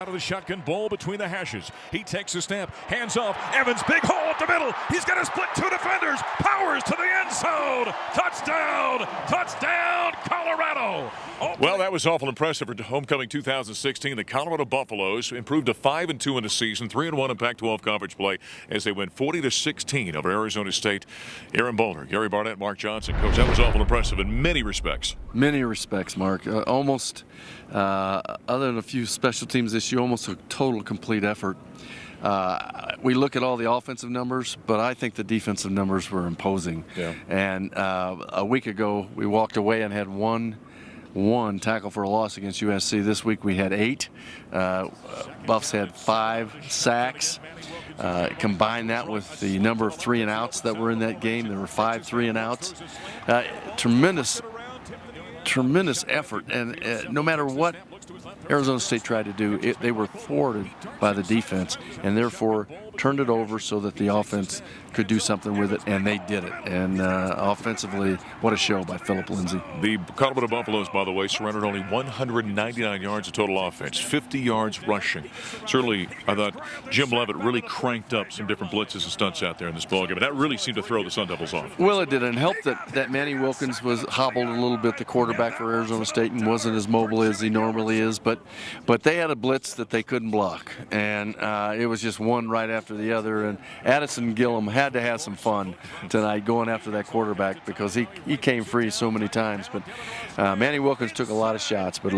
Out of the shotgun, ball between the hashes. He takes a snap, hands off. Evans, big hole up the middle. He's going to split two defenders. Powers to the end zone. Touchdown! Touchdown, Colorado! Well, that was awful impressive for homecoming 2016. The Colorado Buffaloes improved to 5-2 in the season, 3-1 in Pac-12 conference play as they win 40-16 over Arizona State. Aaron Bolder, Gary Barnett, Mark Johnson. Coach, that was awful impressive in many respects. Many respects, Mark. Almost, other than a few special teams issue, almost a total complete effort. We look at all the offensive numbers, but I think the defensive numbers were imposing. Yeah. And a week ago, we walked away and had one tackle for a loss against USC. This week we had 8. Buffs had 5 sacks. Combine that with the number of 3-and-outs that were in that game. There were 5 3-and-outs. Tremendous effort, and no matter what Arizona State tried to do, they were thwarted by the defense, and therefore turned it over so that the offense could do something with it, and they did it. And offensively, what a show by Philip Lindsay. The Colorado Buffaloes, by the way, surrendered only 199 yards of total offense, 50 yards rushing. Certainly, I thought Jim Leavitt really cranked up some different blitzes and stunts out there in this ballgame, and that really seemed to throw the Sun Devils off. Well, it did, and helped that Manny Wilkins was hobbled a little bit, the quarterback for Arizona State, and wasn't as mobile as he normally is, but they had a blitz that they couldn't block, and it was just one right after the other, and Addison Gillum had to have some fun tonight going after that quarterback because he came free so many times. But Manny Wilkins took a lot of shots, but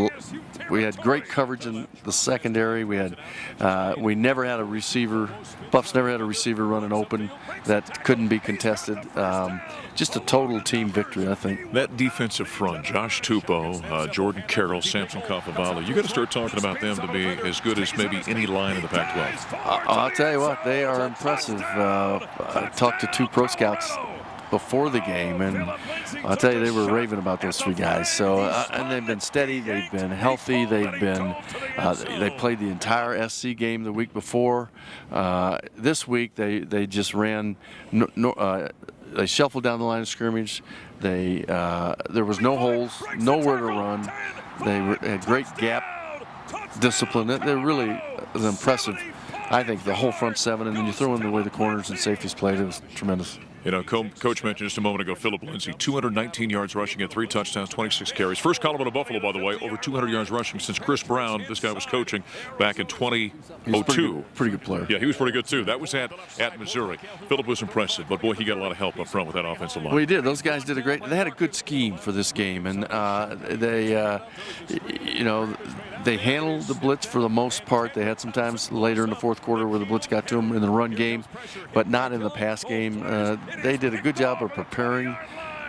we had great coverage in the secondary. We never had a receiver. Buffs never had a receiver running open that couldn't be contested. Just a total team victory, I think. That defensive front, Josh Tupou, Jordan Carroll, Samson Kafavala, you got to start talking about them to be as good as maybe any line in the Pac-12. I'll tell you what, they are impressive. I talked to 2 pro scouts before the game, and I'll tell you, they were raving about those 3 guys. So, and they've been steady, they've been healthy, they played the entire SC game the week before. This week, they just ran. They shuffled down the line of scrimmage. There was no holes, nowhere to run. They had great gap discipline. They really was impressive. I think the whole front 7, and then you throw in the way the corners and safeties played, it was tremendous. You know, Coach mentioned just a moment ago, Philip Lindsay, 219 yards rushing at 3 touchdowns, 26 carries. First Colorado Buffalo, by the way, over 200 yards rushing since Chris Brown, this guy was coaching back in 2002. Pretty good player. Yeah, he was pretty good, too. That was at Missouri. Philip was impressive, but, boy, he got a lot of help up front with that offensive line. Well, he did. Those guys did they had a good scheme for this game, and they handled the blitz for the most part. They had some times later in the fourth quarter where the blitz got to them in the run game, but not in the pass game. They did a good job of preparing.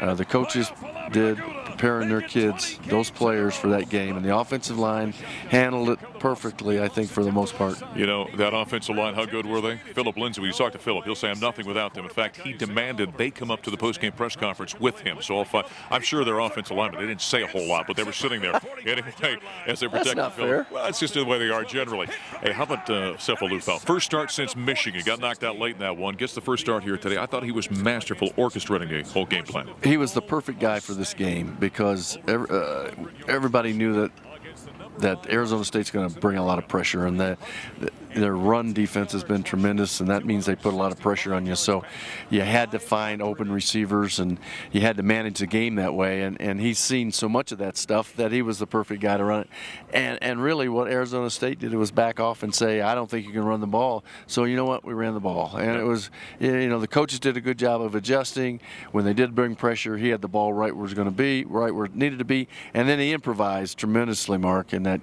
The coaches did preparing their kids, those players, for that game, and the offensive line handled it perfectly, I think, for the most part. You know, that offensive line, how good were they? Philip Lindsay, when you talk to Philip, he'll say, I'm nothing without them. In fact, he demanded they come up to the post-game press conference with him. So I'm sure their offensive linemen, they didn't say a whole lot, but they were sitting there anyway as they protected Philip. Fair. Well, that's just the way they are generally. Hey, how about Sefo Liufau? First start since Michigan. Got knocked out late in that one. Gets the first start here today. I thought he was masterful orchestrating the whole game plan. He was the perfect guy for this game because everybody knew that Arizona State's going to bring a lot of pressure, and their run defense has been tremendous, and that means they put a lot of pressure on you. So you had to find open receivers, and you had to manage the game that way. And he's seen so much of that stuff that he was the perfect guy to run it. And really what Arizona State did was back off and say, I don't think you can run the ball. So you know what? We ran the ball. And it was, the coaches did a good job of adjusting. When they did bring pressure, he had the ball right where it was going to be, right where it needed to be. And then he improvised tremendously, Mark. And that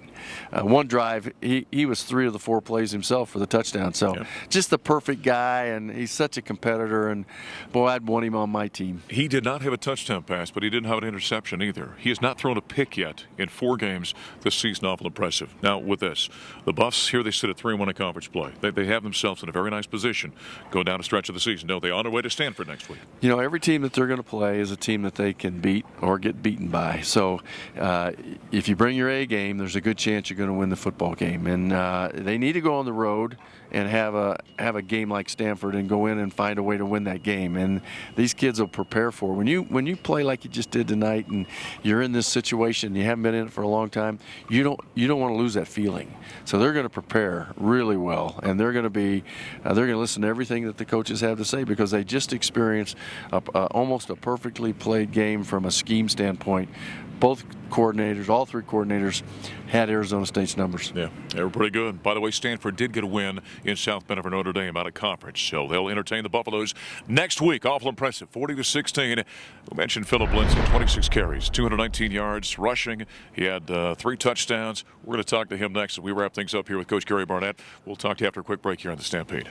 one drive, he was 3 of the 4 plays himself for the touchdown. So just the perfect guy, and he's such a competitor. And, boy, I'd want him on my team. He did not have a touchdown pass, but he didn't have an interception either. He has not thrown a pick yet in 4 games this season. Awful impressive. Now, with this, the Buffs, here they sit at 3-1 in conference play. They have themselves in a very nice position going down a stretch of the season. Don't they? On their way to Stanford next week. Every team that they're going to play is a team that they can beat or get beaten by. So if you bring your A game, there's there's a good chance you're going to win the football game. And they need to go on the road and have a game like Stanford and go in and find a way to win that game. And these kids will prepare for it. When you play like you just did tonight, and you're in this situation, you haven't been in it for a long time, you don't want to lose that feeling. So they're going to prepare really well, and they're going to listen to everything that the coaches have to say, because they just experienced almost a perfectly played game from a scheme standpoint. Both coordinators, all three coordinators, had Arizona State's numbers. Yeah, they were pretty good. By the way, Stanford did get a win in South Bend over Notre Dame out of conference, so they'll entertain the Buffaloes next week. Awful impressive, 40-16. We mentioned Philip Lindsay, 26 carries, 219 yards rushing. He had 3 touchdowns. We're going to talk to him next as we wrap things up here with Coach Gary Barnett. We'll talk to you after a quick break here on the Stampede.